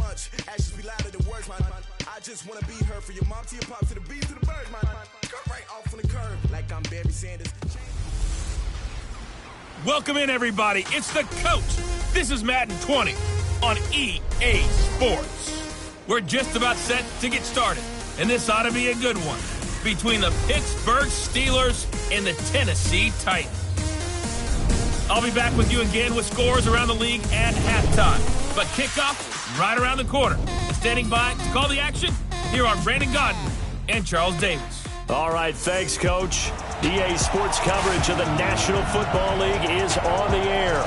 much. Actions be louder than words, man. I just wanna be heard for your mom to your pop to the bees to the birds, man. Cut right off on the curb like I'm Barry Sanders. Welcome in, everybody. It's the Coach. This is Madden 20 on EA Sports. We're just about set to get started, and this ought to be a good one between the Pittsburgh Steelers and the Tennessee Titans. I'll be back with you again with scores around the league at halftime. But kickoff is right around the corner. And standing by to call the action, here are Brandon Godden and Charles Davis. All right, thanks, Coach. EA Sports coverage of the National Football League is on the air.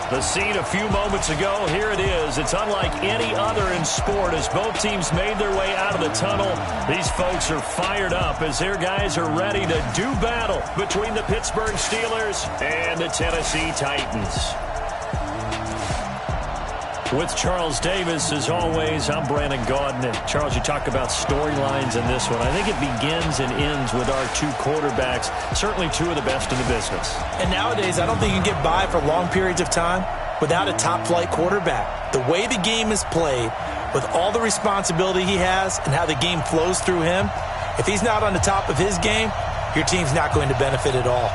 The scene a few moments ago, here it is. It's unlike any other in sport as both teams made their way out of the tunnel. These folks are fired up as their guys are ready to do battle between the Pittsburgh Steelers and the Tennessee Titans. With Charles Davis, as always, I'm Brandon Gaudin. And Charles, you talk about storylines in this one. I think it begins and ends with our two quarterbacks, certainly two of the best in the business. And nowadays, I don't think you can get by for long periods of time without a top-flight quarterback. The way the game is played, with all the responsibility he has and how the game flows through him, if he's not on the top of his game, your team's not going to benefit at all.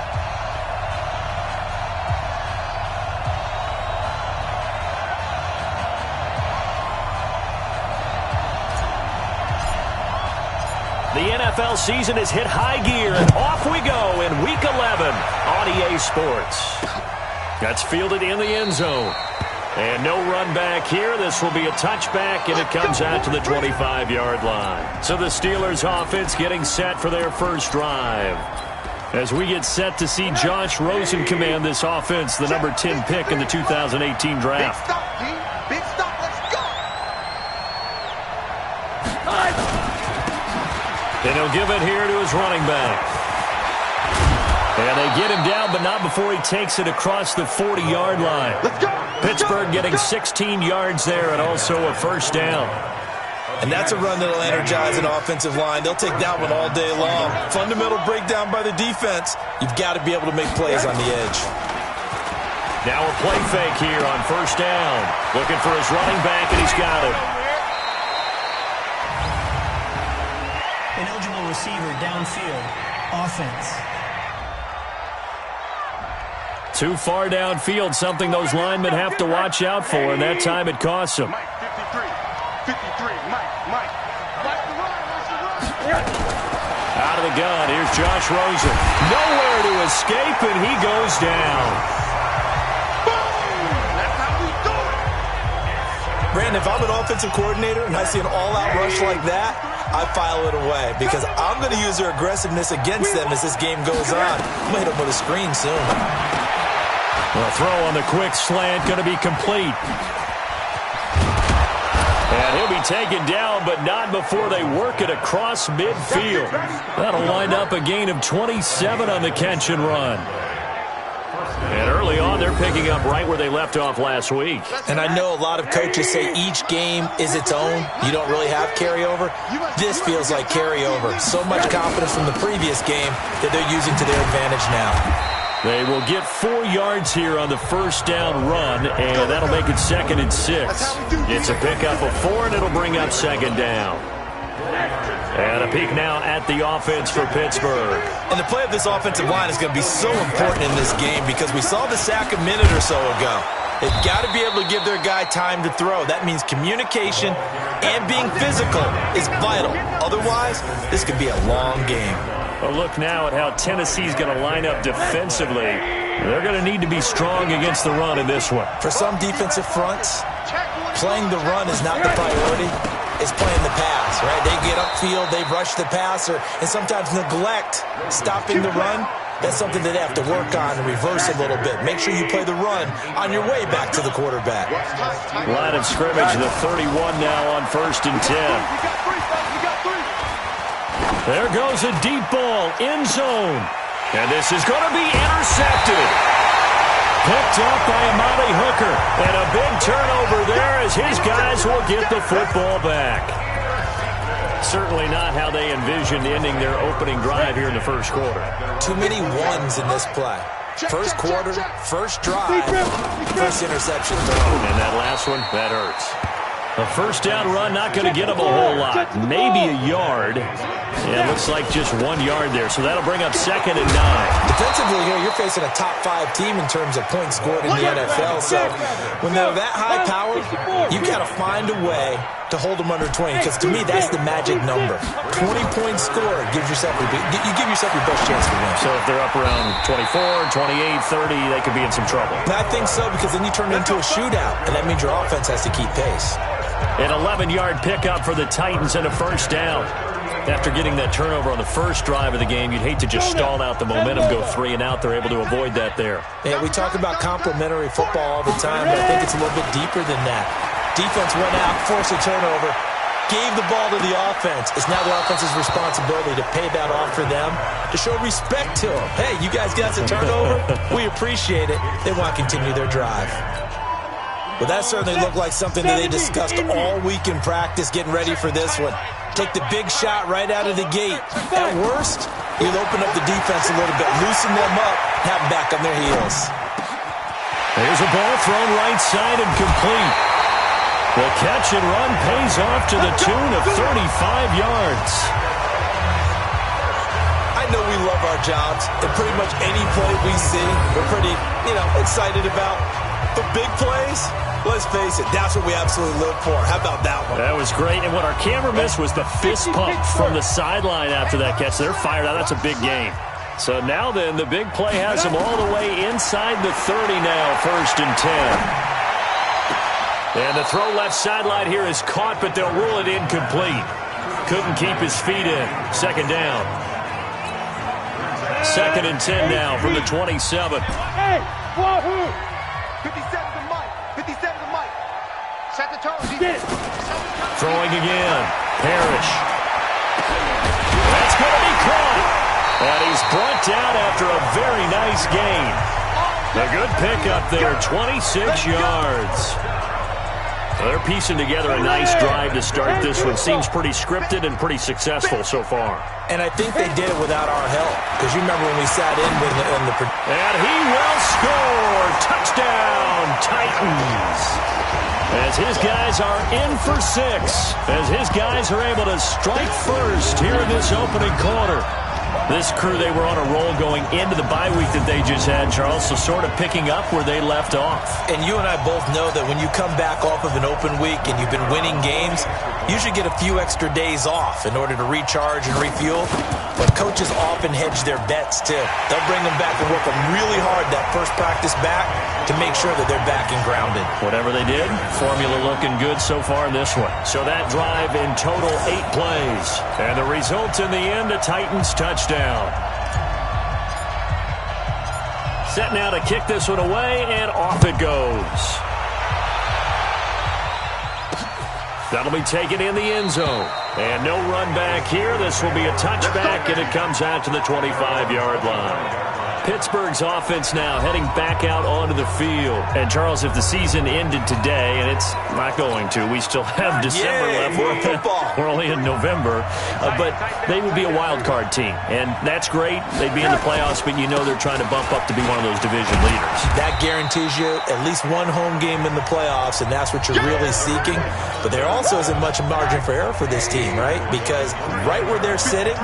The NFL season has hit high gear, and off we go in Week 11 on EA Sports. That's fielded in the end zone. And no run back here. This will be a touchback, and it comes out to the 25-yard line. So the Steelers offense getting set for their first drive. As we get set to see Josh Rosen command this offense, the number 10 pick in the 2018 draft. Big stop, G. Big stop. Let's go. And he'll give it here to his running back. And they get him down, but not before he takes it across the 40-yard line. Let's go. Pittsburgh getting 16 yards there and also a first down. And that's a run that'll energize an offensive line. They'll take that one all day long. Fundamental breakdown by the defense. You've got to be able to make plays on the edge. Now a play fake here on first down. Looking for his running back, and he's got him. An eligible receiver downfield. Offense. Too far downfield, something those linemen have to watch out for, and that time it costs them. Mike, 53, Mike. Out of the gun, here's Josh Rosen. Nowhere to escape, and he goes down. Boom! That's how we do it. Brandon, if I'm an offensive coordinator and I see an all-out rush like that, I file it away because I'm going to use their aggressiveness against them as this game goes on. I'm going to hit them with a screen soon. The throw on the quick slant going to be complete. And he'll be taken down, but not before they work it across midfield. That'll wind up a gain of 27 on the catch and run. And early on, they're picking up right where they left off last week. And I know a lot of coaches say each game is its own. You don't really have carryover. This feels like carryover. So much confidence from the previous game that they're using to their advantage now. They will get 4 yards here on the first down run, and that'll make it 2nd and 6. It's a pickup of 4, and it'll bring up 2nd down. And a peek now at the offense for Pittsburgh. And the play of this offensive line is going to be so important in this game because we saw the sack a minute or so ago. They've got to be able to give their guy time to throw. That means communication and being physical is vital. Otherwise, this could be a long game. A look now at how Tennessee's going to line up defensively. They're going to need to be strong against the run in this one. For some defensive fronts, playing the run is not the priority. It's playing the pass, right? They get upfield, they rush the passer, and sometimes neglect stopping the run. That's something that they have to work on and reverse a little bit. Make sure you play the run on your way back to the quarterback. Line of scrimmage, the 31 now on 1st and 10. There goes a deep ball, end zone. And this is going to be intercepted. Picked up by Amari Hooker. And a big turnover there as his guys will get the football back. Certainly not how they envisioned ending their opening drive here in the first quarter. Too many ones in this play. First quarter, first drive, first interception thrown. And that last one, that hurts. A first down run, not going to get him a whole lot. Maybe a yard. Yeah, it looks like just 1 yard there. So that'll bring up 2nd and 9. Defensively here, you're facing a top 5 team in terms of points scored in the NFL. So when they're that high powered, you got to find a way to hold them under 20. Because to me, that's the magic number. 20-point score gives yourself you give yourself your best chance to win. So if they're up around 24, 28, 30, they could be in some trouble. And I think so, because then you turn it into a shootout, and that means your offense has to keep pace. An 11-yard pickup for the Titans and a first down. After getting that turnover on the first drive of the game, you'd hate to just stall out the momentum, go 3 and out. They're able to avoid that there. Yeah, we talk about complementary football all the time, but I think it's a little bit deeper than that. Defense went out, forced a turnover, gave the ball to the offense. It's now the offense's responsibility to pay that off for them, to show respect to them. Hey, you guys got the turnover? We appreciate it. They want to continue their drive. Well, that certainly looked like something that they discussed all week in practice, getting ready for this one. Take the big shot right out of the gate. At worst, you'll open up the defense a little bit, loosen them up, have them back on their heels. There's a ball thrown right side and complete. The catch and run pays off to the tune of 35 yards. I know we love our jobs, and pretty much any play we see, we're pretty, excited about. The big plays, let's face it, that's what we absolutely live for. How about that one? That was great, and what our camera missed was the fist pump from the sideline after that catch. They're fired out. That's a big game. So now then, the big play has them all the way inside the 30 now, 1st and 10. And the throw left sideline here is caught, but they'll rule it incomplete. Couldn't keep his feet in. 2nd down. 2nd and 10 now from the 27. Hey, wahoo! 57 to Mike. 57 to Mike. Set the tone. Throwing again. Parrish. That's going to be caught. And he's brought down after a very nice gain. A good pickup there, 26 yards. They're piecing together a nice drive to start this one. Seems pretty scripted and pretty successful so far. And I think they did it without our help. Because you remember when we sat in with the... And he will score! Touchdown, Titans! As his guys are in for 6. As his guys are able to strike first here in this opening quarter. This crew, they were on a roll going into the bye week that they just had, Charles, so sort of picking up where they left off. And you and I both know that when you come back off of an open week and you've been winning games, you should get a few extra days off in order to recharge and refuel. But coaches often hedge their bets, too. They'll bring them back and work them really hard that first practice back to make sure that they're back and grounded. Whatever they did, formula looking good so far in this one. So that drive in total 8 plays. And the result in the end, a Titans touchdown. Set now to kick this one away, and off it goes. That'll be taken in the end zone. And no run back here. This will be a touchback, and it comes out to the 25-yard line. Pittsburgh's offense now heading back out onto the field. And, Charles, if the season ended today, and it's not going to, we still have December left. We're only in November. But they would be a wild card team. And that's great. They'd be in the playoffs, but you know they're trying to bump up to be one of those division leaders. That guarantees you at least one home game in the playoffs, and that's what you're really seeking. But there also isn't much margin for error for this team, right? Because right where they're sitting,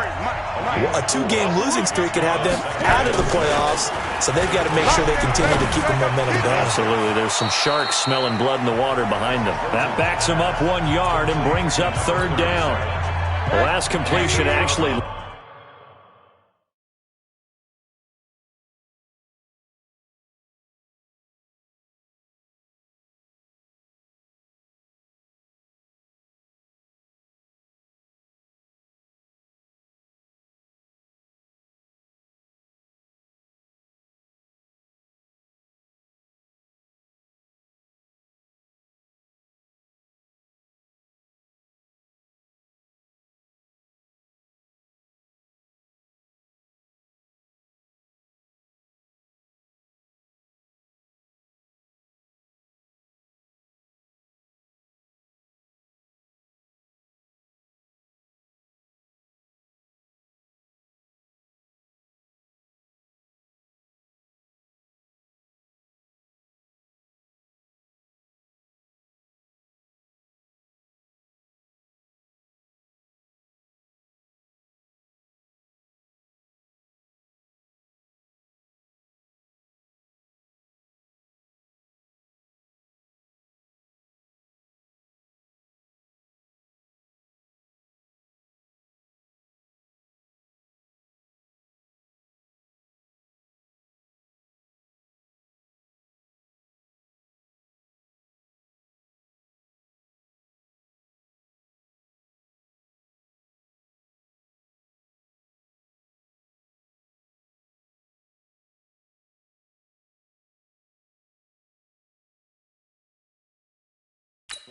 a 2-game losing streak could have them out of the playoffs, so they've got to make sure they continue to keep the momentum going. Absolutely. There's some sharks smelling blood in the water behind them. That backs them up 1 yard and brings up 3rd down. The last completion actually...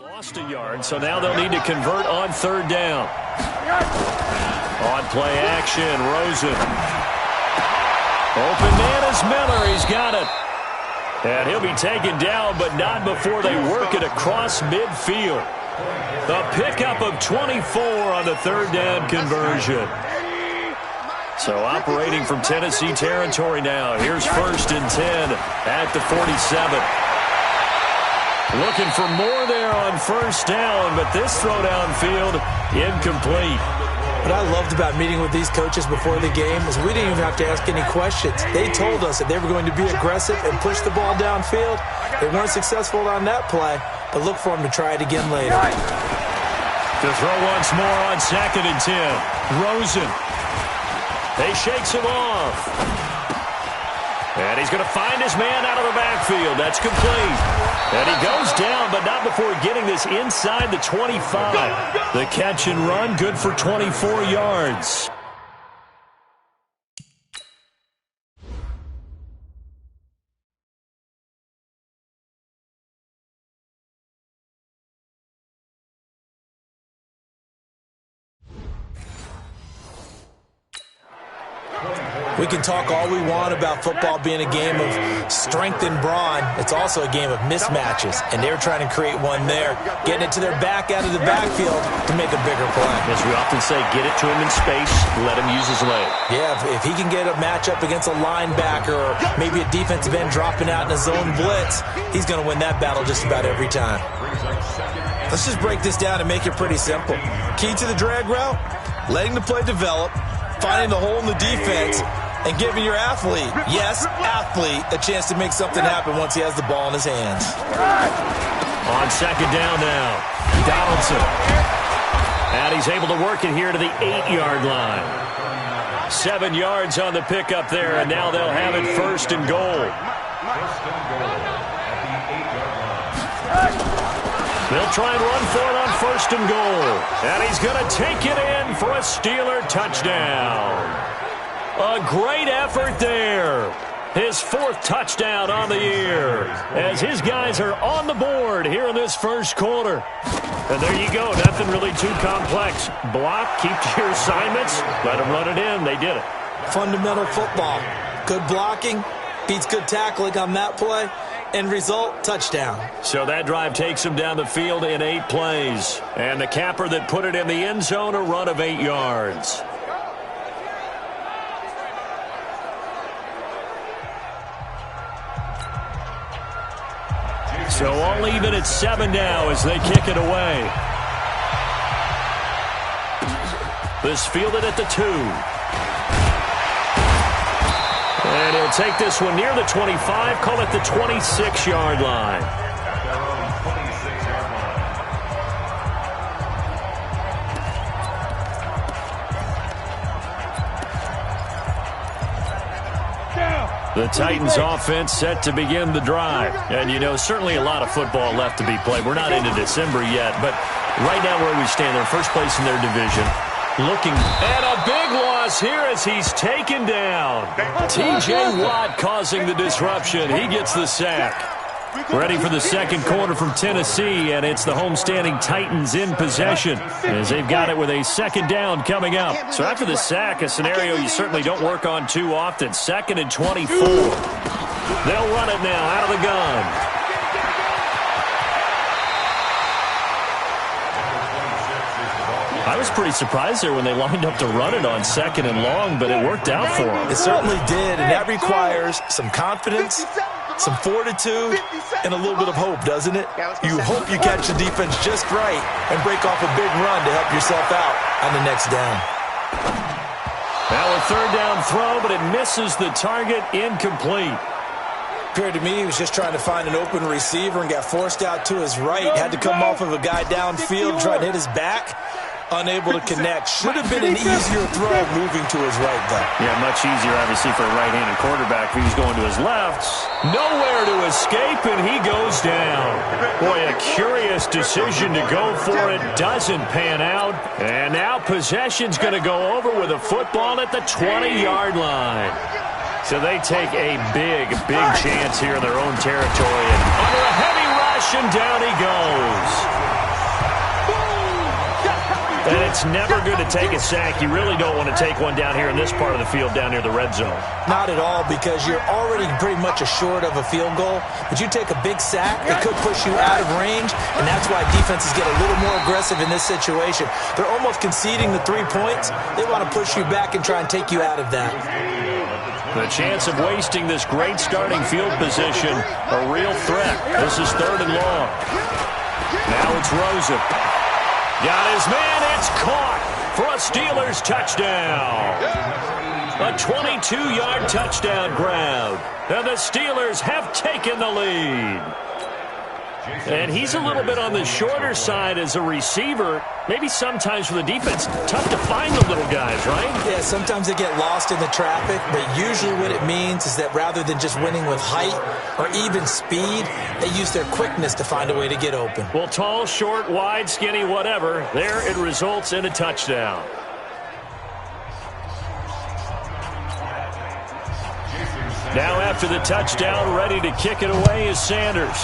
Lost a yard, so now they'll need to convert on third down. On play action, Rosen. Open man is Miller. He's got it. And he'll be taken down, but not before they work it across midfield. A pickup of 24 on the third down conversion. So operating from Tennessee territory now. Here's 1st and 10 at the 47. Looking for more there on first down, but this throw downfield incomplete. What I loved about meeting with these coaches before the game is we didn't even have to ask any questions. They told us that they were going to be aggressive and push the ball downfield. They weren't successful on that play, but look for them to try it again later. To throw once more on 2nd and 10. Rosen. He shakes him off. And he's going to find his man out of the backfield. That's complete. And he goes down, but not before getting this inside the 25. The catch and run, good for 24 yards. We can talk all we want about football being a game of strength and brawn. It's also a game of mismatches, and they're trying to create one there, getting it to their back out of the backfield to make a bigger play. As we often say, get it to him in space, let him use his leg. Yeah, if he can get a matchup against a linebacker or maybe a defensive end dropping out in a zone blitz, he's going to win that battle just about every time. Let's just break this down and make it pretty simple. Key to the drag route, letting the play develop, finding the hole in the defense, and giving your athlete, yes, athlete, a chance to make something happen once he has the ball in his hands. On 2nd down now, Donaldson. And he's able to work it here to the 8-yard line. 7 yards on the pickup there, and now they'll have it 1st and goal. They'll try and run for it on 1st and goal. And he's going to take it in for a Steeler touchdown. A great effort there. His 4th touchdown on the year as his guys are on the board here in this first quarter. And there you go. Nothing really too complex. Block, keep to your assignments, let them run it in. They did it. Fundamental football. Good blocking beats good tackling on that play. End result, touchdown. So that drive takes him down the field in 8 plays. And the capper that put it in the end zone, a run of 8 yards. So all even at 7 now as they kick it away. This fielded at the 2. And he'll take this one near the 25, call it the 26-yard line. The Titans offense set to begin the drive. And, you know, certainly a lot of football left to be played. We're not into December yet, but right now where we stand, they're first place in their division. Looking at a big loss here as he's taken down. T.J. Watt causing the disruption. He gets the sack. Ready for the second quarter from Tennessee, and it's the homestanding Titans in possession as they've got it with a 2nd down coming up. So after the sack, a scenario you certainly don't work on too often. 2nd and 24. They'll run it now out of the gun. I was pretty surprised there when they lined up to run it on 2nd and long, but it worked out for them. It certainly did, and that requires some confidence, some fortitude, and a little bit of hope, doesn't it? You hope you catch the defense just right and break off a big run to help yourself out on the next down. Now a 3rd down throw, but it misses the target, incomplete. Appeared to me he was just trying to find an open receiver and got forced out to his right. Had to come off of a guy downfield, try to hit his back. Unable to connect. Should have been an easier throw moving to his right, though. Yeah, much easier, obviously, for a right-handed quarterback if he's going to his left. Nowhere to escape, and he goes down. Boy, a curious decision to go for it. Doesn't pan out. And now possession's going to go over with a football at the 20-yard line. So they take a big chance here in their own territory. And under a heavy rush, and down he goes. And it's never good to take a sack. You really don't want to take one down here in this part of the field, down near the red zone. Not at all, because you're already pretty much assured of a field goal. But you take a big sack, it could push you out of range, and that's why defenses get a little more aggressive in this situation. They're almost conceding the 3 points. They want to push you back and try and take you out of that. The chance of wasting this great starting field position, a real threat. This is 3rd and long. Now it's Rosen. Got his man. It's caught for a Steelers touchdown. A 22-yard touchdown grab. And the Steelers have taken the lead. And he's a little bit on the shorter side as a receiver. Maybe sometimes for the defense, tough to find the little guys, right? Yeah, sometimes they get lost in the traffic, but usually what it means is that rather than just winning with height or even speed, they use their quickness to find a way to get open. Well, tall, short, wide, skinny, whatever, there it results in a touchdown. Now after the touchdown, ready to kick it away is Sanders.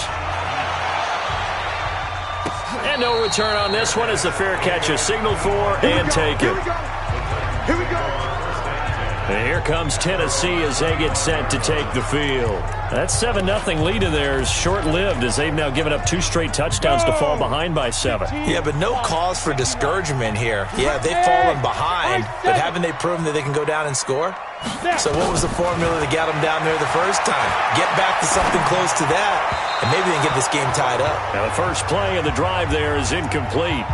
And no return on this one as the fair catch is signaled for and taken. Here we go. And here comes Tennessee as they get set to take the field. That 7-0 lead of theirs short-lived as they've now given up 2 straight touchdowns to fall behind by 7. Yeah, but no cause for discouragement here. Yeah, they've fallen behind, but haven't they proven that they can go down and score? So what was the formula that got them down there the first time? Get back to something close to that, and maybe they can get this game tied up. Now the first play of the drive there is incomplete.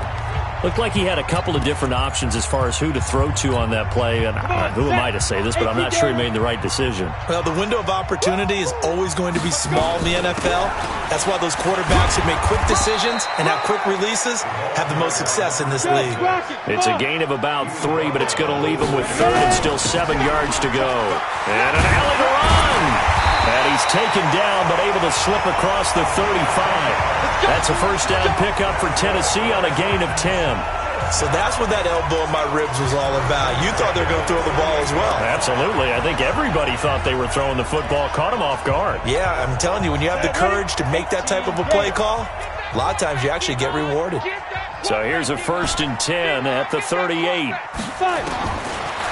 Looked like he had a couple of different options as far as who to throw to on that play. And who am I to say this, but I'm not sure he made the right decision. Well, the window of opportunity is always going to be small in the NFL. That's why those quarterbacks who make quick decisions and have quick releases have the most success in this league. It's a gain of about 3, but it's going to leave him with 3rd and still 7 yards to go. And an alley to run. And he's taken down, but able to slip across the 35. That's a first down pickup for Tennessee on a gain of 10. So that's what that elbow in my ribs was all about. You thought they were going to throw the ball as well. Absolutely. I think everybody thought they were throwing the football, caught him off guard. Yeah, I'm telling you, when you have the courage to make that type of a play call, a lot of times you actually get rewarded. So here's a 1st and 10 at the 38.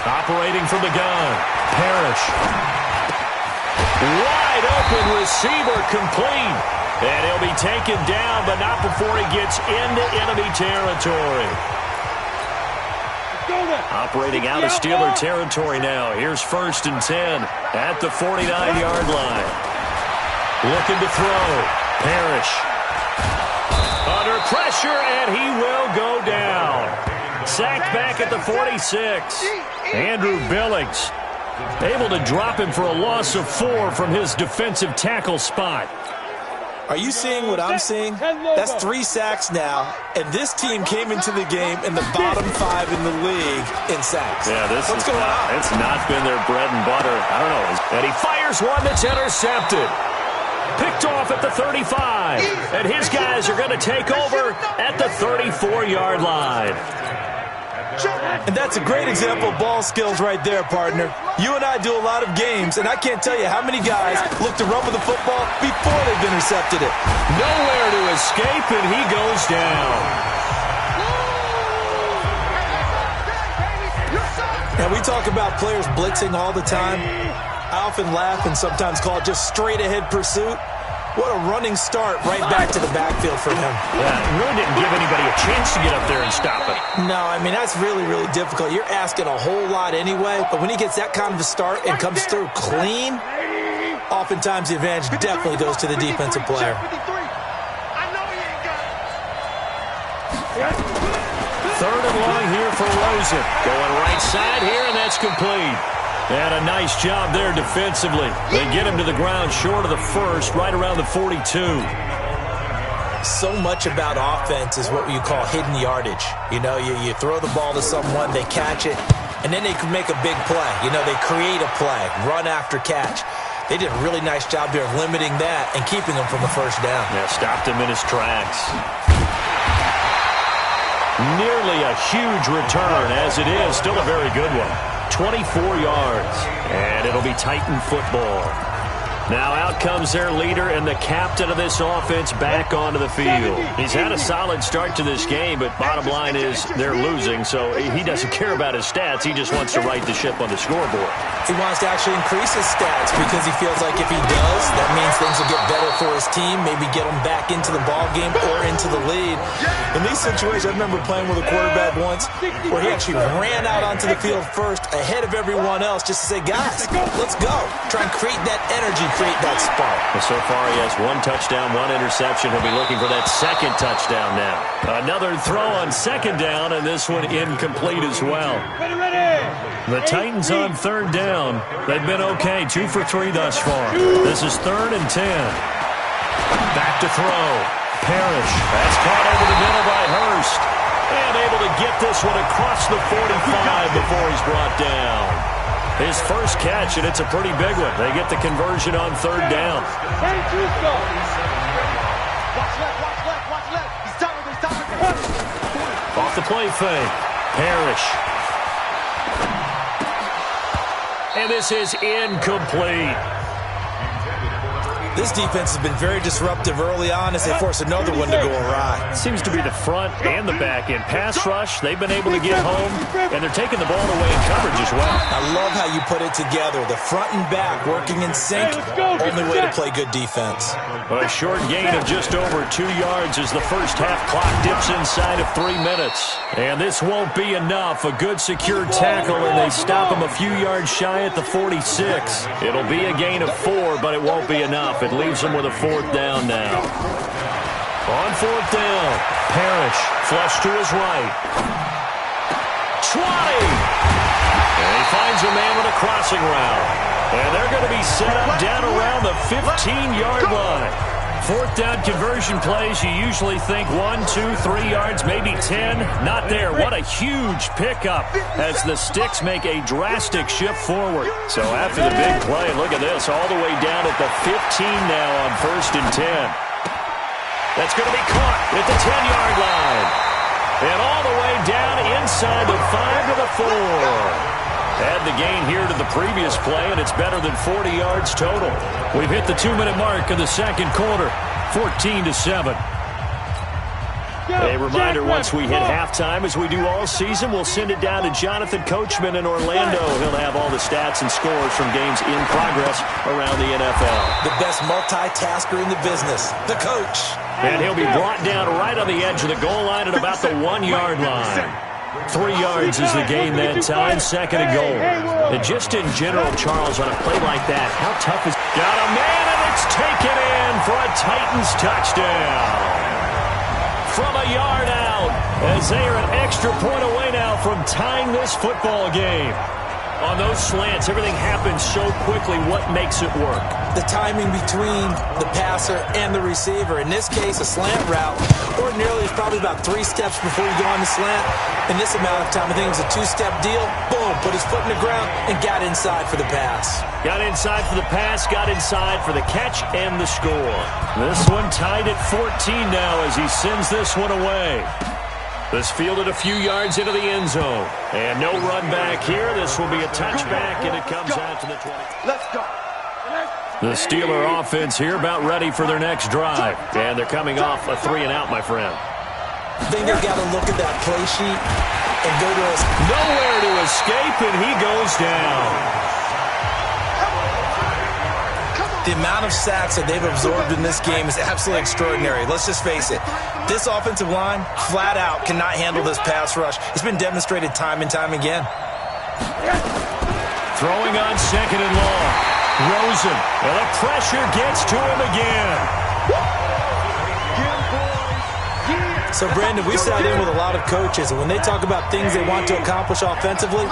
Operating from the gun, Parrish. Wide open receiver complete. And he'll be taken down, but not before he gets into enemy territory. Operating out of Steeler territory now. Here's 1st and 10 at the 49-yard line. Looking to throw. Parrish. Under pressure, and he will go down. Sacked back at the 46. Andrew Billings able to drop him for a loss of 4 from his defensive tackle spot. Are you seeing what I'm seeing? That's 3 sacks now, and this team came into the game in the bottom 5 in the league in sacks. Yeah, What's going on? It's not been their bread and butter. I don't know. And he fires one that's intercepted. Picked off at the 35. And his guys are going to take over at the 34-yard line. And that's a great example of ball skills right there, partner. You and I do a lot of games, and I can't tell you how many guys look to run with the football before they've intercepted it. Nowhere to escape, and he goes down. And we talk about players blitzing all the time. I often laugh and sometimes call it just straight-ahead pursuit. What a running start right back to the backfield for him. Yeah, it really didn't give anybody a chance to get up there and stop it. No, I mean, that's really, really difficult. You're asking a whole lot anyway, but when he gets that kind of a start and comes through clean, oftentimes the advantage definitely goes to the defensive player. Third and long here for Rosen. Going right side here, and that's complete. And a nice job there defensively. They get him to the ground short of the first, right around the 42. So much about offense is what you call hidden yardage. You know, you throw the ball to someone, they catch it, and then they can make a big play. You know, they create a play, run after catch. They did a really nice job there of limiting that and keeping him from the first down. Yeah, stopped him in his tracks. Nearly a huge return, as it is. Still a very good one. 24 yards, and it'll be Titan football. Now out comes their leader and the captain of this offense back onto the field. He's had a solid start to this game, but bottom line is they're losing, so he doesn't care about his stats. He just wants to right the ship on the scoreboard. He wants to actually increase his stats because he feels like if he does, that means things will get better for his team, maybe get him back into the ball game or into the lead. In these situations, I remember playing with a quarterback once where he actually ran out onto the field first ahead of everyone else just to say, guys, let's go. Try and create that energy, create that spark. Well, so far he has 1 touchdown, 1 interception. He'll be looking for that second touchdown now. Another throw on second down, and this one incomplete as well. The Titans on third down. They've been okay, 2 for 3 thus far. This is 3rd and 10. Back to throw. Parrish. That's caught over the middle by Hurst. And able to get this one across the 45 before he's brought down. His first catch, and it's a pretty big one. They get the conversion on third down. Off the play fake. Parrish. And this is incomplete. This defense has been very disruptive early on as they force another one to go awry. Seems to be the front and the back end. Pass rush, they've been able to get home, and they're taking the ball away in coverage as well. I love how you put it together. The front and back working in sync, only way to play good defense. A short gain of just over 2 yards as the first half clock dips inside of 3 minutes. And this won't be enough. A good secure tackle, and they stop him a few yards shy at the 46. It'll be a gain of 4, but it won't be enough. It leaves them with a 4th down now. On 4th down, Parrish flush to his right. 20! And he finds a man with a crossing route. And they're going to be set up down around the 15-yard line. 4th down conversion plays, you usually think 1, 2, 3 yards, maybe 10. Not there. What a huge pickup as the Sticks make a drastic shift forward. So after the big play, look at this, all the way down at the 15 now on 1st and 10. That's going to be caught at the 10-yard line. And all the way down inside the 5 to the 4. Add the gain here to the previous play, and it's better than 40 yards total. We've hit the 2-minute mark of the second quarter, 14-7. A reminder, once we hit halftime, as we do all season, we'll send it down to Jonathan Coachman in Orlando. He'll have all the stats and scores from games in progress around the NFL. The best multitasker in the business, the coach. And he'll be brought down right on the edge of the goal line at about the 1-yard line. 3 yards is the gain that time, 2nd and goal. And just in general, Charles, on a play like that, how tough is... Got a man, and it's taken in for a Titans touchdown. From a yard out, as they are an extra point away now from tying this football game. On those slants, everything happens so quickly. What makes it work? The timing between the passer and the receiver. In this case, a slant route. Ordinarily, it's probably about 3 steps before you go on the slant. In this amount of time, I think it was a 2-step deal. Boom, put his foot in the ground and got inside for the pass. Got inside for the pass, got inside for the catch and the score. This one tied at 14 now as he sends this one away. This fielded a few yards into the end zone. And no run back here. This will be a touchback, and it comes out to the 20. Let's go. The Steeler offense here about ready for their next drive. And they're coming off a 3-and-out, my friend. I think they've got to look at that play sheet and go to us. Nowhere to escape, and he goes down. The amount of sacks that they've absorbed in this game is absolutely extraordinary. Let's just face it. This offensive line, flat out, cannot handle this pass rush. It's been demonstrated time and time again. Throwing on 2nd and long. Rosen. And the pressure gets to him again. So, Brandon, we sat in with a lot of coaches, and when they talk about things they want to accomplish offensively,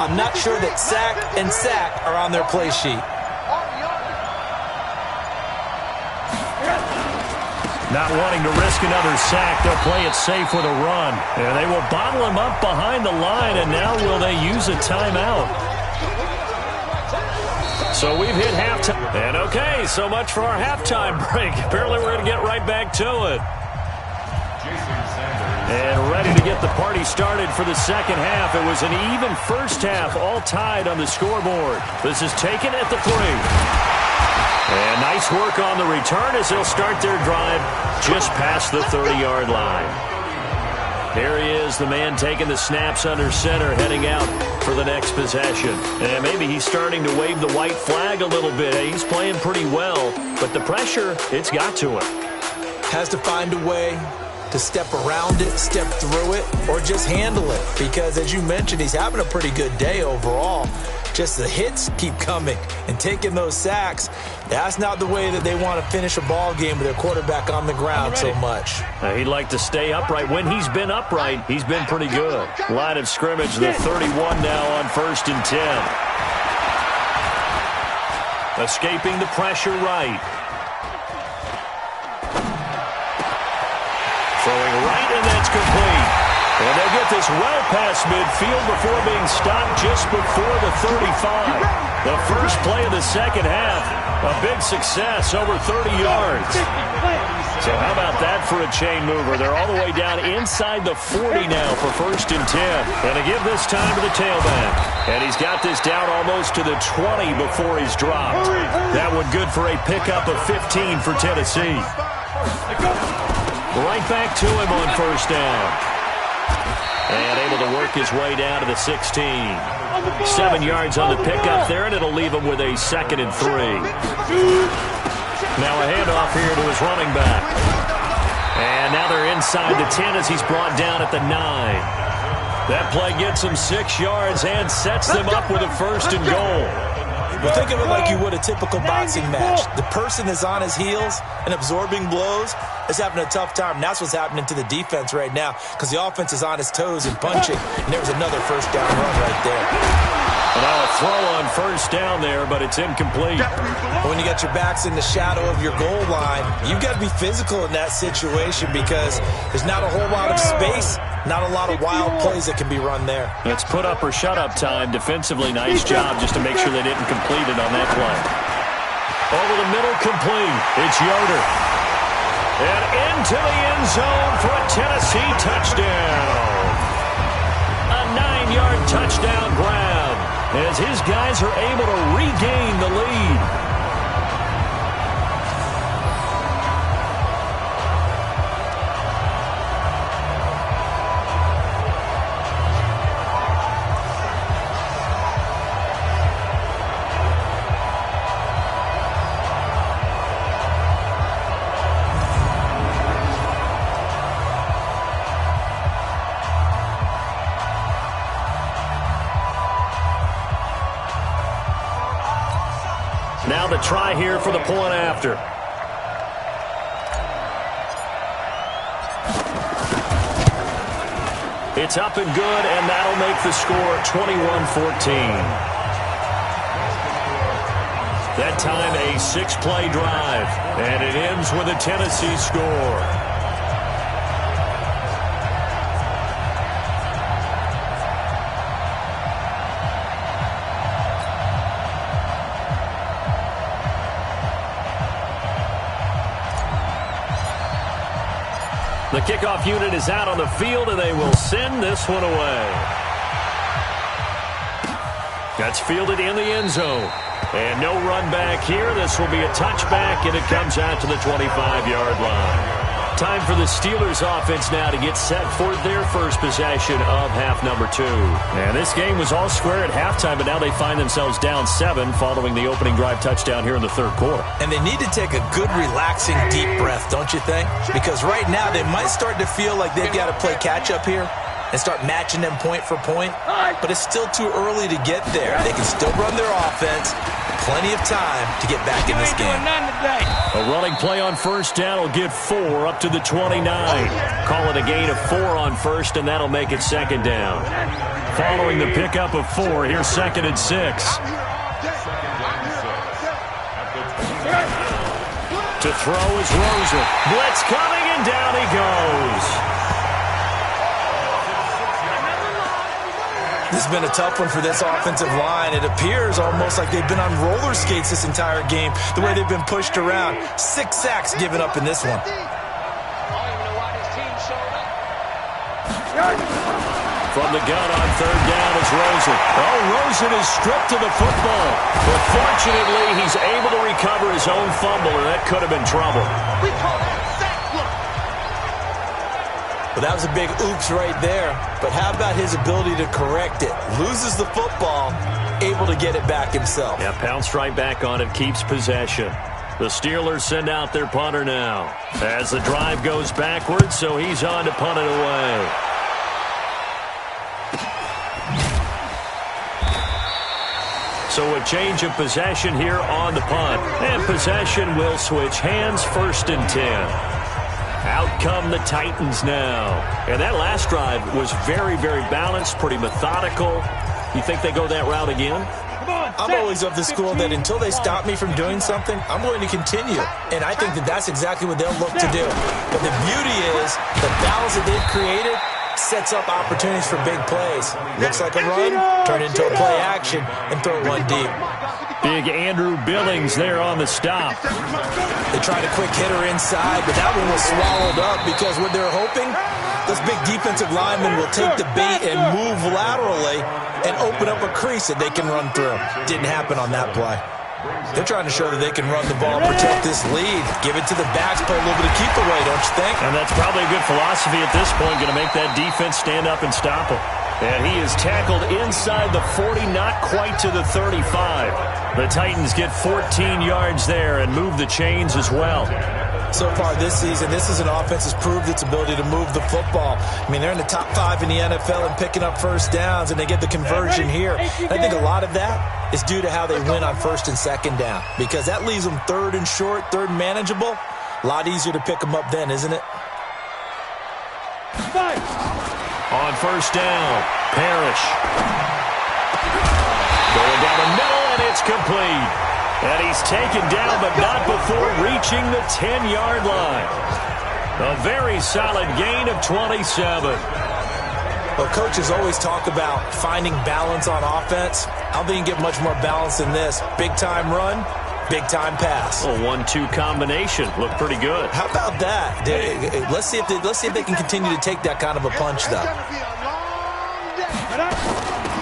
I'm not sure that sack and sack are on their play sheet. Not wanting to risk another sack, they'll play it safe with a run. And they will bottle him up behind the line, and now will they use a timeout? So we've hit halftime. And okay, so much for our halftime break. Apparently we're going to get right back to it. And ready to get the party started for the second half. It was an even first half, all tied on the scoreboard. This is taken at the 3. And nice work on the return as they'll start their drive just past the 30-yard line. Here he is, the man taking the snaps under center, heading out for the next possession. And maybe he's starting to wave the white flag a little bit. He's playing pretty well, but the pressure, it's got to him. Has to find a way to step around it, step through it, or just handle it. Because as you mentioned, he's having a pretty good day overall. Just the hits keep coming and taking those sacks. That's not the way that they want to finish a ball game with their quarterback on the ground so much. He'd like to stay upright. When he's been upright, he's been pretty good. Line of scrimmage, the 31 now on 1st and 10. Escaping the pressure right. Throwing right, and that's complete. And they'll get this well past midfield before being stopped just before the 35. The first play of the second half, a big success, over 30 yards. So how about that for a chain mover? They're all the way down inside the 40 now for 1st and 10. And to give this time to the tailback. And he's got this down almost to the 20 before he's dropped. That one good for a pickup of 15 for Tennessee. Right back to him on 1st down. And able to work his way down to the 16. 7 yards on the pickup there, and it'll leave him with a 2nd and 3. Now a handoff here to his running back. And now they're inside the 10 as he's brought down at the 9. That play gets him 6 yards and sets them up with a 1st and goal. Well, think of it like you would a typical boxing match. The person is on his heels and absorbing blows is having a tough time. And that's what's happening to the defense right now because the offense is on his toes and punching. And there's another 1st down run right there. And now a throw on 1st down there, but it's incomplete. When you got your backs in the shadow of your goal line, you've got to be physical in that situation because there's not a whole lot of space, not a lot of wild plays that can be run there. It's put up or shut up time. Defensively, nice job just to make sure they didn't complete it on that play. Over the middle, complete. It's Yoder. And into the end zone for a Tennessee touchdown. A 9-yard touchdown grab as his guys are able to regain the lead. Now the try here for the point after. It's up and good, and that'll make the score 21-14. That time a 6-play drive, and it ends with a Tennessee score. The kickoff unit is out on the field, and they will send this one away. That's fielded in the end zone. And no run back here. This will be a touchback, and it comes out to the 25-yard line. Time for the Steelers offense now to get set for their first possession of half number 2. And this game was all square at halftime, but now they find themselves down 7 following the opening drive touchdown here in the 3rd quarter. And they need to take a good, relaxing, deep breath, don't you think? Because right now they might start to feel like they've got to play catch-up here and start matching them point for point. But it's still too early to get there. They can still run their offense. Plenty of time to get back in this game. A running play on 1st down will get 4 up to the 29. Call it a gain of 4 on 1st, and that'll make it 2nd down. Following the pickup of 4, here's 2nd and 6. To throw is Rosen. Blitz coming, and down he goes. This has been a tough one for this offensive line. It appears almost like they've been on roller skates this entire game, the way they've been pushed around. 6 sacks given up in this one. From the gun on third down is Rosen. Oh, Rosen is stripped of the football. But fortunately, he's able to recover his own fumble, and that could have been trouble. We call that sack look. Well, that was a big oops right there. But how about his ability to correct it? Loses the football, able to get it back himself. Yeah, pounced right back on it, keeps possession. The Steelers send out their punter now. As the drive goes backwards, so he's on to punt it away. So a change of possession here on the punt. And possession will switch hands, 1st and 10. Out come the Titans now. And that last drive was very, very balanced, pretty methodical. You think they go that route again? I'm always of the school that until they stop me from doing something, I'm going to continue. And I think that that's exactly what they'll look to do. But the beauty is the balance that they've created sets up opportunities for big plays. Looks like a run, turn it into a play action, and throw it one deep. Big Andrew Billings there on the stop. They tried a quick hitter inside, but that one was swallowed up because what they're hoping, those big defensive linemen will take the bait and move laterally and open up a crease that they can run through. Didn't happen on that play. They're trying to show that they can run the ball, protect this lead, give it to the backs, play a little bit of keep away, don't you think? And that's probably a good philosophy at this point, going to make that defense stand up and stop him. And he is tackled inside the 40, not quite to the 35. The Titans get 14 yards there and move the chains as well. So far this season, this is an offense that's proved its ability to move the football. I mean, they're in the top 5 in the NFL and picking up first downs, and they get the conversion here. And I think a lot of that is due to how they win on 1st and 2nd down, because that leaves them 3rd and short, 3rd and manageable. A lot easier to pick them up then, isn't it? On 1st down, Parrish. Going down the middle, and it's complete. And he's taken down, but not before reaching the 10-yard line. A very solid gain of 27. Well, coaches always talk about finding balance on offense. I don't think you can get much more balance than this. Big-time run, big-time pass. A 1-2 combination. Looked pretty good. How about that? Let's see if they can continue to take that kind of a punch, though.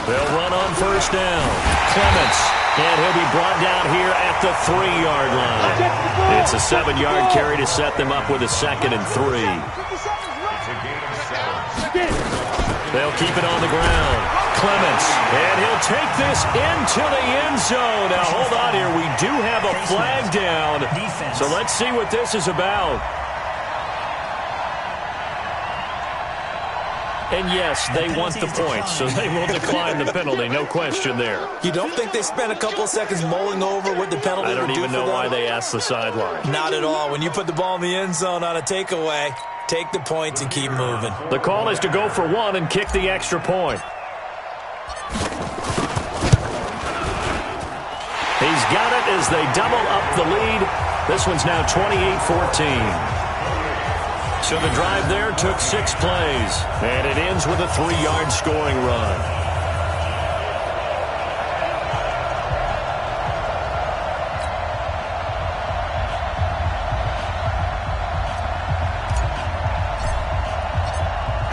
They'll run on 1st down. Clements. And he'll be brought down here at the 3-yard line. It's a 7-yard carry to set them up with a 2nd and 3. They'll keep it on the ground. Clements. And he'll take this into the end zone. Now, hold on here. We do have a flag down. So let's see what this is about. And yes, they want the points, so they will decline the penalty. No question there. You don't think they spent a couple of seconds mulling over what the penalty would do for them? I don't even know why they asked the sideline. Not at all. When you put the ball in the end zone on a takeaway, take the points and keep moving. The call is to go for 1 and kick the extra point. He's got it as they double up the lead. This one's now 28-14. So the drive there took 6 plays, and it ends with a 3-yard scoring run.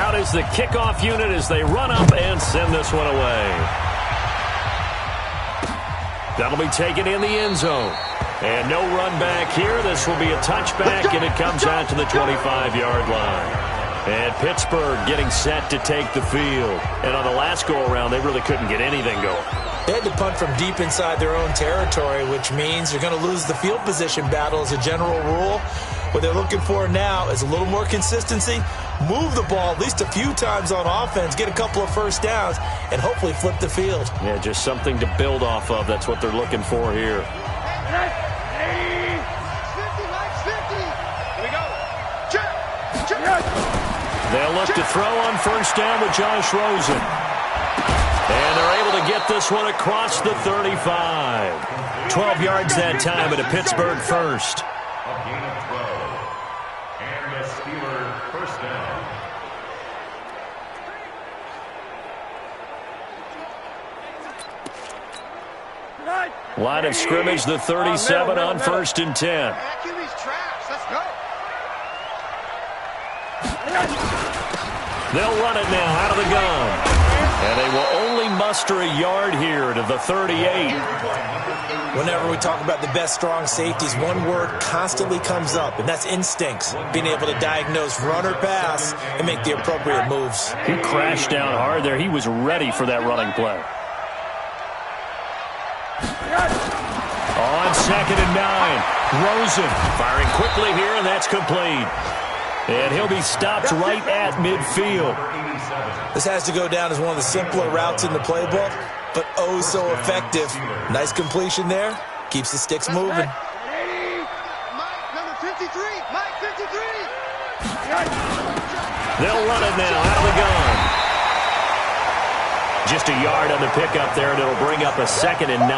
Out is the kickoff unit as they run up and send this one away. That'll be taken in the end zone. And no run back here. This will be a touchback, and it comes out to the 25-yard line. And Pittsburgh getting set to take the field. And on the last go-around, they really couldn't get anything going. They had to punt from deep inside their own territory, which means they're going to lose the field position battle as a general rule. What they're looking for now is a little more consistency, move the ball at least a few times on offense, get a couple of first downs, and hopefully flip the field. Yeah, just something to build off of. That's what they're looking for here. They'll look to throw on 1st down with Josh Rosen. And they're able to get this one across the 35. 12 yards that time at a Pittsburgh first. And the Steelers 1st down. Line of scrimmage, the 37 on 1st and 10. They'll run it now out of the gun. And they will only muster a yard here to the 38. Whenever we talk about the best strong safeties, one word constantly comes up, and that's instincts. Being able to diagnose run or pass and make the appropriate moves. He crashed down hard there. He was ready for that running play. On 2nd and 9, Rosen firing quickly here, and that's complete. And he'll be stopped right at midfield. This has to go down as one of the simpler routes in the playbook, but oh so effective. Nice completion there. Keeps the sticks moving. Mike, number 53. Mike, 53. They'll run it now out of the gun. Just a yard on the pickup there, and it'll bring up a 2nd and 9.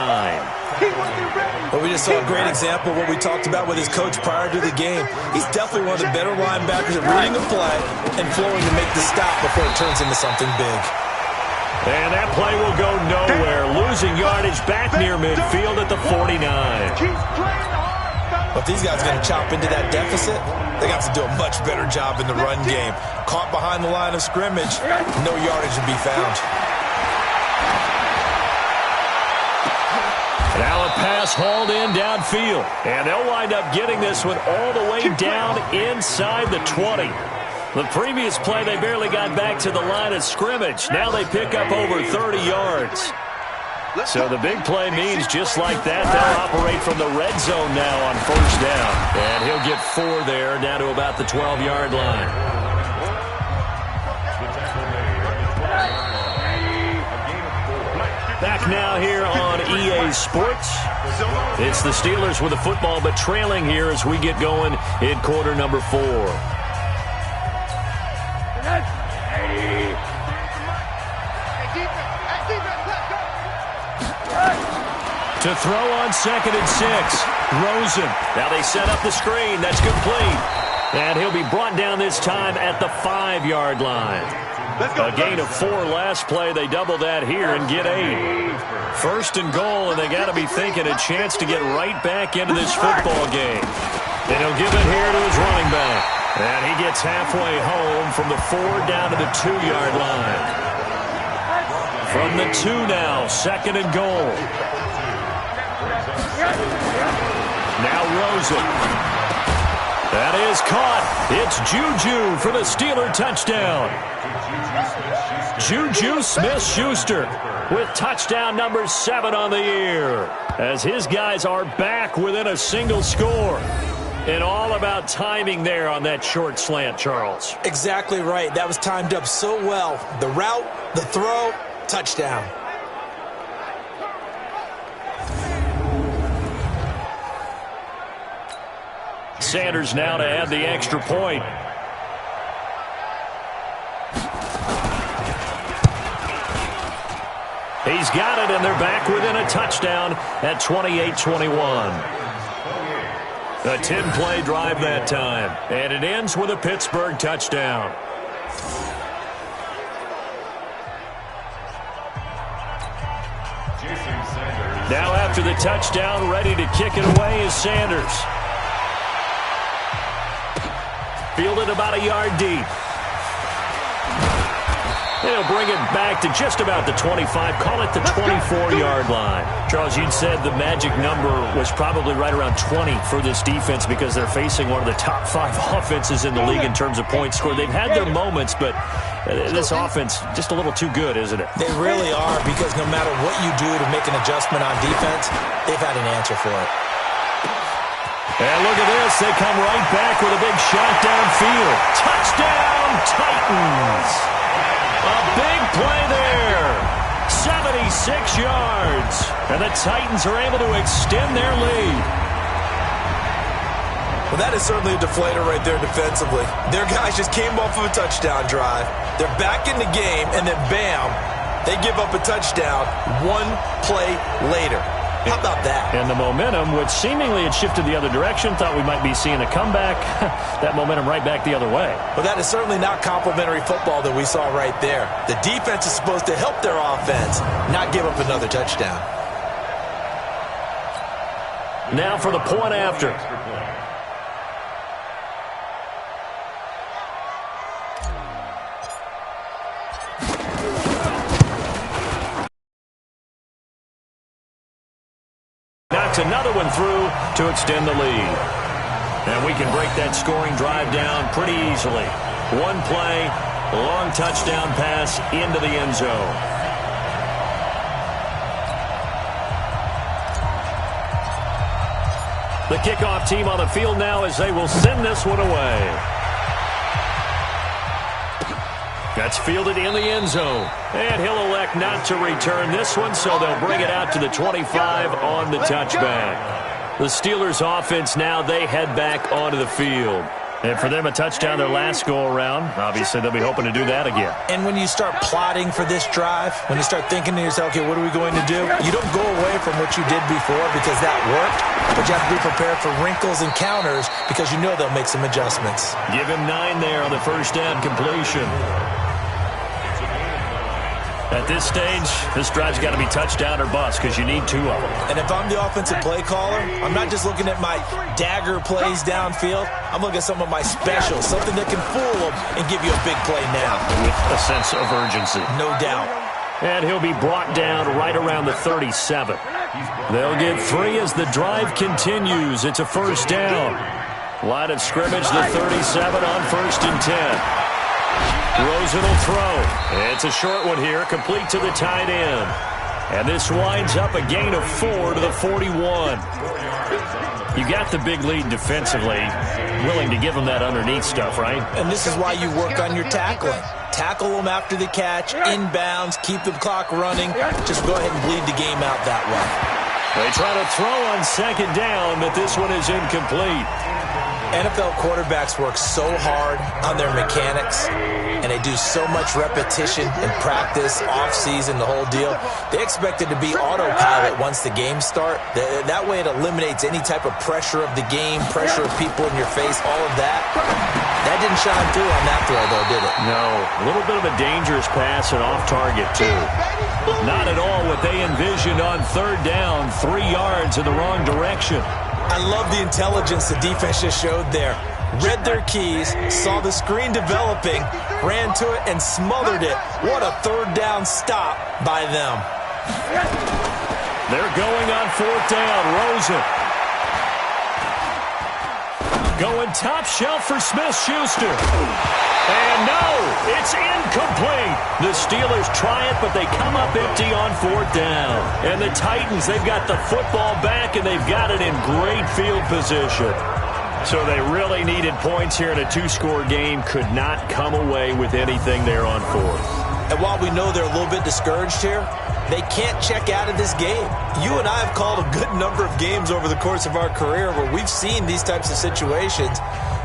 Well, we just saw a great example of what we talked about with his coach prior to the game. He's definitely one of the better linebackers at reading a play and flowing to make the stop before it turns into something big. And that play will go nowhere. Losing yardage back near midfield at the 49. But if these guys are going to chop into that deficit, they got to do a much better job in the run game. Caught behind the line of scrimmage, no yardage to be found. Now a pass hauled in downfield. And they'll wind up getting this one all the way down inside the 20. The previous play, they barely got back to the line of scrimmage. Now they pick up over 30 yards. So the big play means just like that, they'll operate from the red zone now on 1st down. And he'll get 4 there, down to about the 12-yard line. Back now here on EA Sports. It's the Steelers with the football, but trailing here as we get going in quarter number 4. To throw on 2nd and 6. Rosen. Now they set up the screen. That's complete. And he'll be brought down this time at the 5-yard line. A gain of 4 last play. They double that here and get 8. 1st and goal, and they got to be thinking a chance to get right back into this football game. And he'll give it here to his running back. And he gets halfway home from the 4 down to the 2-yard line. From the 2 now, 2nd and goal. Now Rosen. That is caught. It's Juju for the Steeler touchdown. Juju Smith-Schuster with touchdown number 7 on the year. As his guys are back within a single score. And all about timing there on that short slant, Charles. Exactly right. That was timed up so well. The route, the throw, touchdown. Sanders now to add the extra point. He's got it, and they're back within a touchdown at 28-21. A 10-play drive that time, and it ends with a Pittsburgh touchdown. Now after the touchdown, ready to kick it away is Sanders. Fielded about a yard deep. They'll bring it back to just about the 25. Call it the 24-yard line. Charles, you'd said the magic number was probably right around 20 for this defense because they're facing one of the top 5 offenses in the league in terms of points scored. They've had their moments, but this offense just a little too good, isn't it? They really are, because no matter what you do to make an adjustment on defense, they've had an answer for it. And look at this. They come right back with a big shot downfield. Touchdown, Titans! A big play there. 76 yards. And the Titans are able to extend their lead. Well, that is certainly a deflator right there defensively. Their guys just came off of a touchdown drive. They're back in the game, and then bam, they give up a touchdown 1 play later. How about that? And the momentum, which seemingly had shifted the other direction, thought we might be seeing a comeback. That momentum right back the other way. Well, that is certainly not complimentary football that we saw right there. The defense is supposed to help their offense, not give up another touchdown. Now for the point after. knocks another one through to extend the lead. And we can break that scoring drive down pretty easily. One play, long touchdown pass into the end zone. The kickoff team on the field now as they will send this one away. That's fielded in the end zone. And he'll elect not to return this one, so they'll bring it out to the 25 on the touchback. The Steelers offense now, they head back onto the field. And for them, a touchdown their last go-around. Obviously, they'll be hoping to do that again. And when you start plotting for this drive, when you start thinking to yourself, okay, what are we going to do? You don't go away from what you did before because that worked, but you have to be prepared for wrinkles and counters because you know they'll make some adjustments. Give him 9 there on the first down completion. At this stage, this drive's got to be touchdown or bust because you need 2 of them. And if I'm the offensive play caller, I'm not just looking at my dagger plays downfield. I'm looking at some of my specials, something that can fool them and give you a big play now. With a sense of urgency. No doubt. And he'll be brought down right around the 37. They'll get 3 as the drive continues. It's a first down. Line of scrimmage, the 37 on 1st and 10. Rosen will throw. It's a short one here, complete to the tight end. And this winds up a gain of 4 to the 41. You got the big lead defensively. Willing to give them that underneath stuff, right? And this is why you work on your tackling. Tackle them after the catch, inbounds, keep the clock running. Just go ahead and bleed the game out that way. They try to throw on 2nd down, but this one is incomplete. NFL quarterbacks work so hard on their mechanics, and they do so much repetition and practice, off-season, the whole deal. They expect it to be autopilot once the games start. That way it eliminates any type of pressure of the game, pressure of people in your face, all of that. That didn't shine through on that throw, though, did it? No. A little bit of a dangerous pass and off target, too. Not at all what they envisioned on 3rd down, 3 yards in the wrong direction. I love the intelligence the defense just showed there. Read their keys, saw the screen developing, ran to it, and smothered it. What a 3rd down stop by them. They're going on 4th down. Rosen. Going top shelf for Smith-Schuster. And no, it's incomplete. The Steelers try it, but they come up empty on 4th down. And the Titans, they've got the football back, and they've got it in great field position. So they really needed points here in a 2-score game. Could not come away with anything there on 4th. And while we know they're a little bit discouraged here, they can't check out of this game. You and I have called a good number of games over the course of our career where we've seen these types of situations.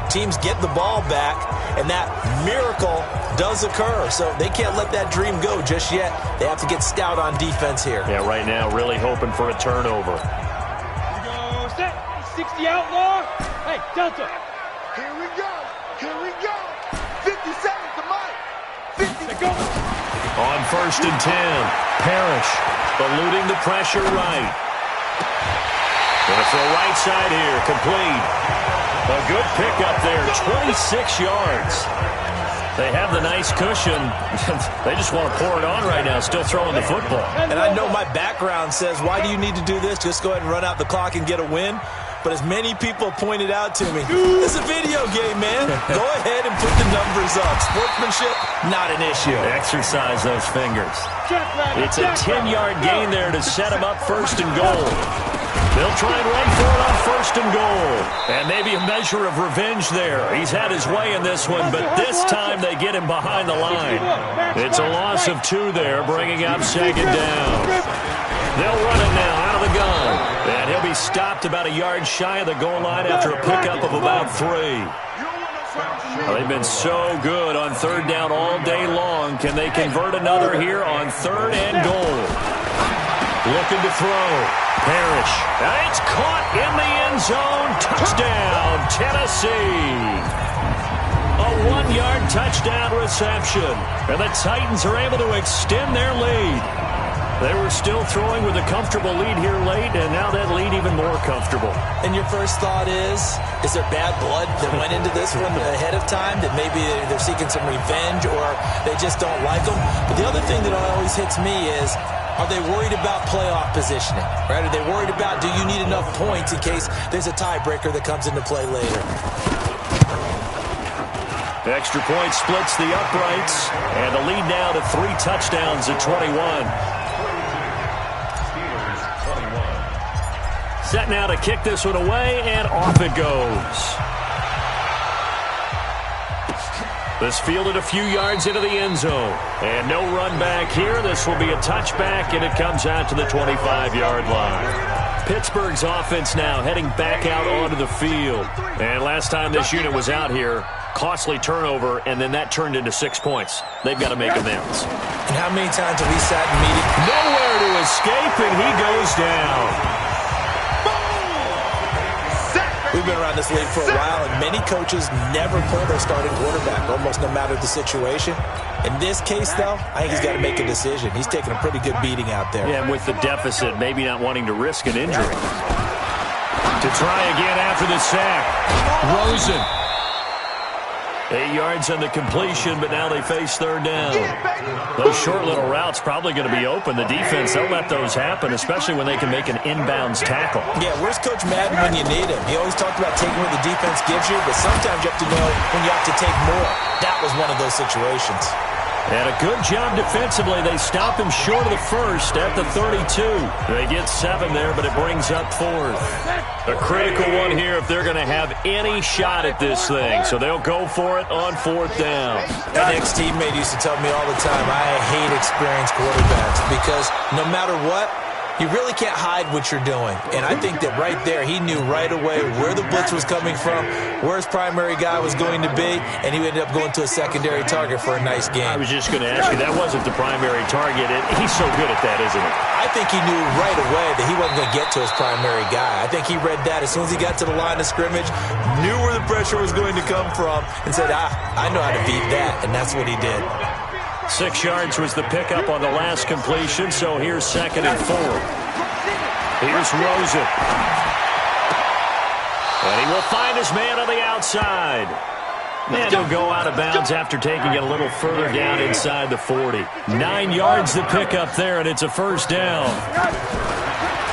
Teams get the ball back, and that miracle does occur. So they can't let that dream go just yet. They have to get stout on defense here. Yeah, right now, really hoping for a turnover. Here we go, set. 60 outlaw. Hey, Delta. Here we go. Here we go. 50 seconds to Mike. 50. Go. On 1st and 10, Parrish eluding the pressure right. Going to throw right side here, complete. A good pickup there, 26 yards. They have the nice cushion. They just want to pour it on right now, still throwing the football. And I know my background says, why do you need to do this? Just go ahead and run out the clock and get a win. But as many people pointed out to me, it's a video game, man. Go ahead and put the numbers up. Sportsmanship, not an issue. Exercise those fingers. It's a 10-yard gain there to set them up 1st and goal. They'll try and run for it on 1st and goal. And maybe a measure of revenge there. He's had his way in this one, but this time they get him behind the line. It's a loss of 2 there, bringing up 2nd down. They'll run it now out of the gun. And he'll be stopped about a yard shy of the goal line after a pickup of about 3. Well, they've been so good on 3rd down all day long. Can they convert another here on 3rd and goal? Looking to throw. Parrish. And it's caught in the end zone. Touchdown, Tennessee. A 1-yard touchdown reception. And the Titans are able to extend their lead. They were still throwing with a comfortable lead here late, and now that lead even more comfortable. And your first thought is there bad blood that went into this one ahead of time, that maybe they're seeking some revenge or they just don't like them? But the other thing that always hits me is, are they worried about playoff positioning? Right? Are they worried about, do you need enough points in case there's a tiebreaker that comes into play later? The extra point splits the uprights, and the lead now to 3 touchdowns at 21. Set now to kick this one away, and off it goes. This fielded a few yards into the end zone. And no run back here. This will be a touchback, and it comes out to the 25-yard line. Pittsburgh's offense now heading back out onto the field. And last time this unit was out here, costly turnover, and then that turned into 6 points. They've got to make amends. And how many times have we sat in meetings? Nowhere to escape, and he goes down. We've been around this league for a while, and many coaches never pull their starting quarterback, almost no matter the situation. In this case, though, I think he's got to make a decision. He's taking a pretty good beating out there. Yeah, and with the deficit, maybe not wanting to risk an injury. To try again after the sack. Rosen. 8 yards on the completion, but now they face third down. Those short little routes probably going to be open. The defense, they'll let those happen, especially when they can make an inbounds tackle. Yeah, where's Coach Madden when you need him? He always talked about taking what the defense gives you, but sometimes you have to know when you have to take more. That was one of those situations. And a good job defensively. They stop him short of the first at the 32. They get 7 there, but it brings up 4th. A critical one here if they're going to have any shot at this thing. So they'll go for it on 4th down. An ex-teammate used to tell me all the time, I hate experienced quarterbacks because no matter what, you really can't hide what you're doing. And I think that right there, he knew right away where the blitz was coming from, where his primary guy was going to be, and he ended up going to a secondary target for a nice game. I was just going to ask you, that wasn't the primary target. He's so good at that, isn't he? I think he knew right away that he wasn't going to get to his primary guy. I think he read that as soon as he got to the line of scrimmage, knew where the pressure was going to come from, and said, I know how to beat that, and that's what he did. 6 yards was the pickup on the last completion, so here's 2nd and 4. Here's Rosen. And he will find his man on the outside. And he'll go out of bounds after taking it a little further down inside the 40. 9 yards the pickup there, and it's a first down.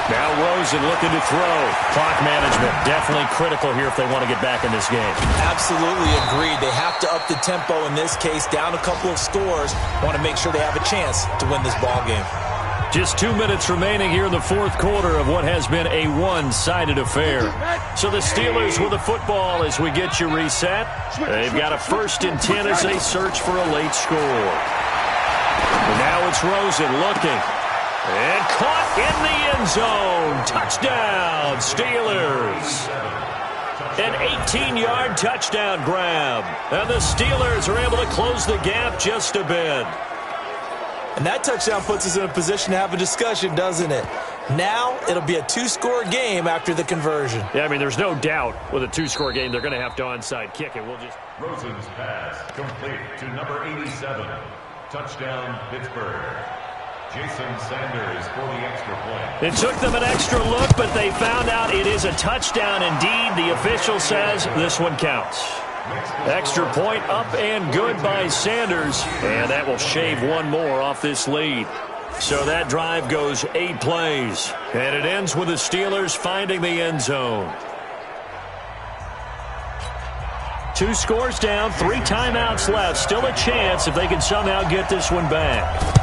Now Rosen looking to throw. Clock management definitely critical here if they want to get back in this game. Absolutely agreed. They have to up the tempo in this case, down a couple of scores. Want to make sure they have a chance to win this ball game. Just 2 minutes remaining here in the 4th quarter of what has been a one-sided affair. So the Steelers with the football as we get you reset. They've got a 1st and 10 as they search for a late score. And now it's Rosen looking. And caught in the end zone. Touchdown, Steelers. An 18-yard touchdown grab. And the Steelers are able to close the gap just a bit. And that touchdown puts us in a position to have a discussion, doesn't it? Now it'll be a 2-score game after the conversion. Yeah, I mean, there's no doubt with a 2-score game they're going to have to onside kick it. We'll just... Rosen's pass complete to number 87. Touchdown, Pittsburgh. Jason Sanders for the extra point. It took them an extra look, but they found out it is a touchdown indeed. The official says this one counts. Extra point up and good by Sanders, and that will shave one more off this lead. So that drive goes 8 plays, and it ends with the Steelers finding the end zone. 2 scores down, 3 timeouts left. Still a chance if they can somehow get this one back.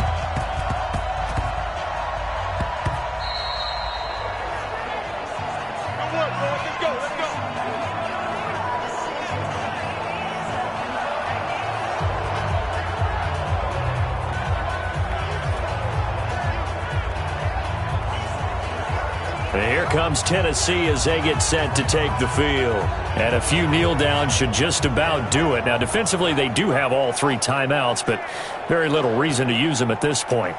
And here comes Tennessee as they get set to take the field. And a few kneel downs should just about do it. Now, defensively, they do have all 3 timeouts, but very little reason to use them at this point.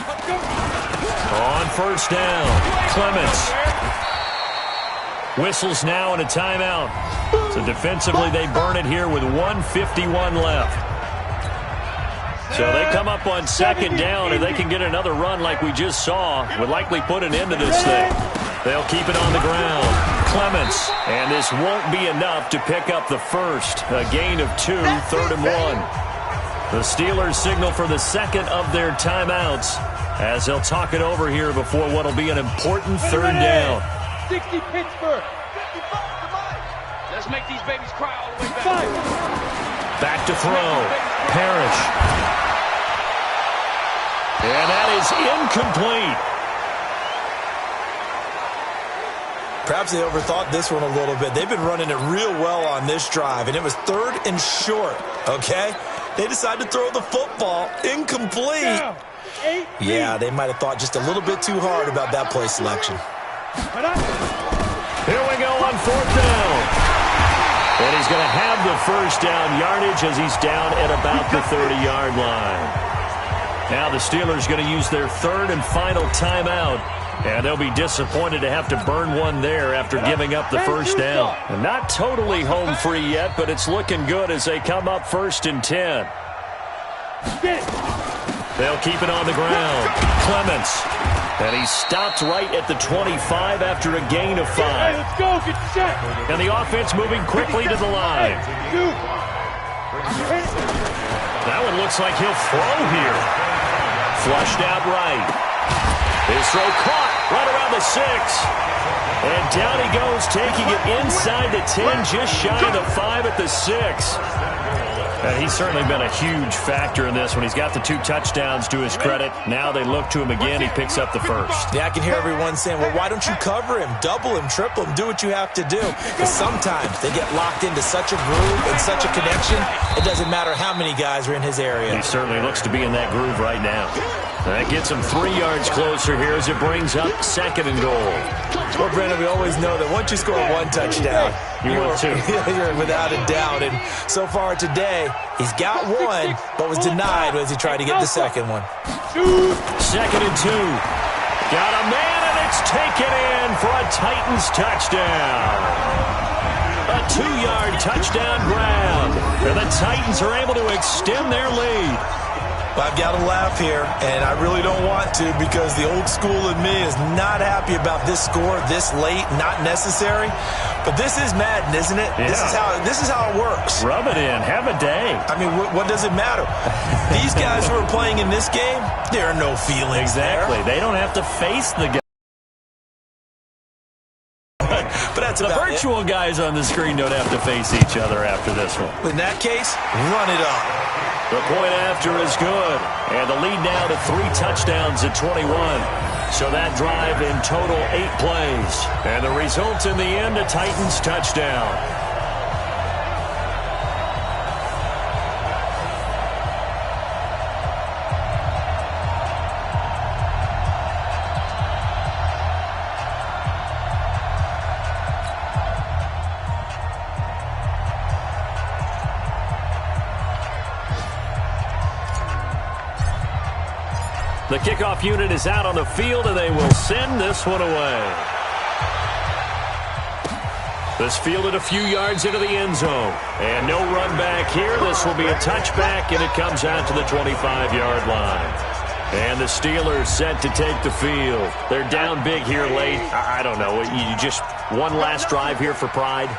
On first down, Clements. Whistles now and a timeout. So defensively, they burn it here with 1:51 left. So they come up on second down, and they can get another run like we just saw. Would likely put an end to this thing. They'll keep it on the ground. Clements, and this won't be enough to pick up the first. A gain of 2, 3rd and 1. The Steelers signal for the second of their timeouts as they'll talk it over here before what will be an important 3rd down. 60 Pittsburgh. 55 to Mike. Let's make these babies cry all the way back. Back to throw. Parrish. And that is incomplete. Perhaps they overthought this one a little bit. They've been running it real well on this drive, and it was 3rd and short, okay? They decided to throw the football incomplete. Yeah, they might have thought just a little bit too hard about that play selection. Here we go on 4th down. And he's going to have the first down yardage as he's down at about the 30-yard line. Now the Steelers going to use their 3rd and final timeout. And they'll be disappointed to have to burn one there after giving up the first down. And not totally home free yet, but it's looking good as they come up 1st and 10. They'll keep it on the ground. Clements. And he stopped right at the 25 after a gain of 5. Hey, let's go. Get set. And the offense moving quickly to the line. That one looks like he'll throw here. Flushed out right. His throw caught right around the 6. And down he goes, taking it inside the 10, just shy of the 5 at the 6. And he's certainly been a huge factor in this when he's got the 2 touchdowns to his credit. Now they look to him again. He picks up the first. Yeah, I can hear everyone saying, well, why don't you cover him, double him, triple him, do what you have to do. Because sometimes they get locked into such a groove and such a connection, it doesn't matter how many guys are in his area. He certainly looks to be in that groove right now. That gets him 3 yards closer here as it brings up 2nd and goal. Well, Brandon, we always know that once you score 1 touchdown, you're without a doubt. And so far today, he's got 1, but was denied as he tried to get the second one. 2nd and 2. Got a man, and it's taken in for a Titans touchdown. A 2-yard touchdown grab. And the Titans are able to extend their lead. I've got to laugh here, and I really don't want to because the old school in me is not happy about this score this late, not necessary. But this is Madden, isn't it? Yeah. This is how it works. Rub it in. Have a day. I mean, what does it matter? These guys who are playing in this game, there are no feelings Exactly. there. They don't have to face the guy. But that's the virtual guys on the screen don't have to face each other after this one. In that case, run it up. The point after is good. And the lead now to 3 touchdowns at 21. So that drive in total 8 plays. And the result in the end, a Titans touchdown. The kickoff unit is out on the field, and they will send this one away. This fielded a few yards into the end zone. And no run back here. This will be a touchback, and it comes out to the 25-yard line. And the Steelers set to take the field. They're down big here late. I don't know. You just one last drive here for pride?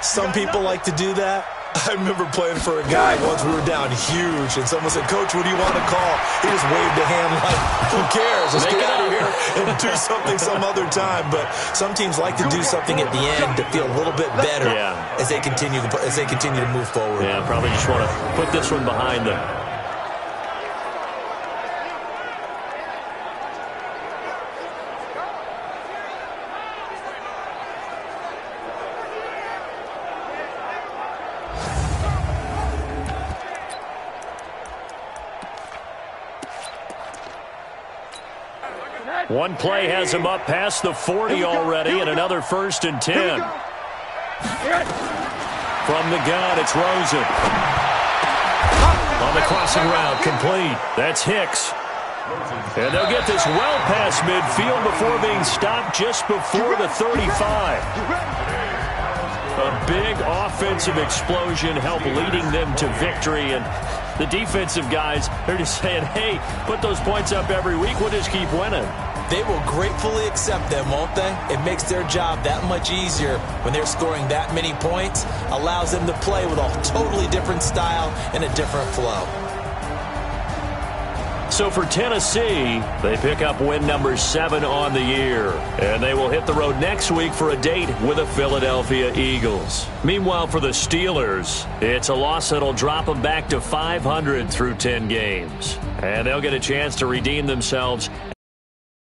Some people like to do that. I remember playing for a guy once. We were down huge, and someone said, "Coach, what do you want to call?" He just waved a hand like, "Who cares? Let's get out of here and do something some other time." But some teams like to do something at the end to feel a little bit better as they continue to move forward. Yeah, probably just want to put this one behind them. One play has him up past the 40 already, and another 1st and 10. From the gun, it's Rosen. On the crossing route, complete. That's Hicks. And they'll get this well past midfield before being stopped just before the 35. A big offensive explosion helped leading them to victory. And the defensive guys, they're just saying, hey, put those points up every week. We'll just keep winning. They will gratefully accept them, won't they? It makes their job that much easier when they're scoring that many points. Allows them to play with a totally different style and a different flow. So for Tennessee, they pick up win number 7 on the year. And they will hit the road next week for a date with the Philadelphia Eagles. Meanwhile, for the Steelers, it's a loss that'll drop them back to 500 through 10 games. And they'll get a chance to redeem themselves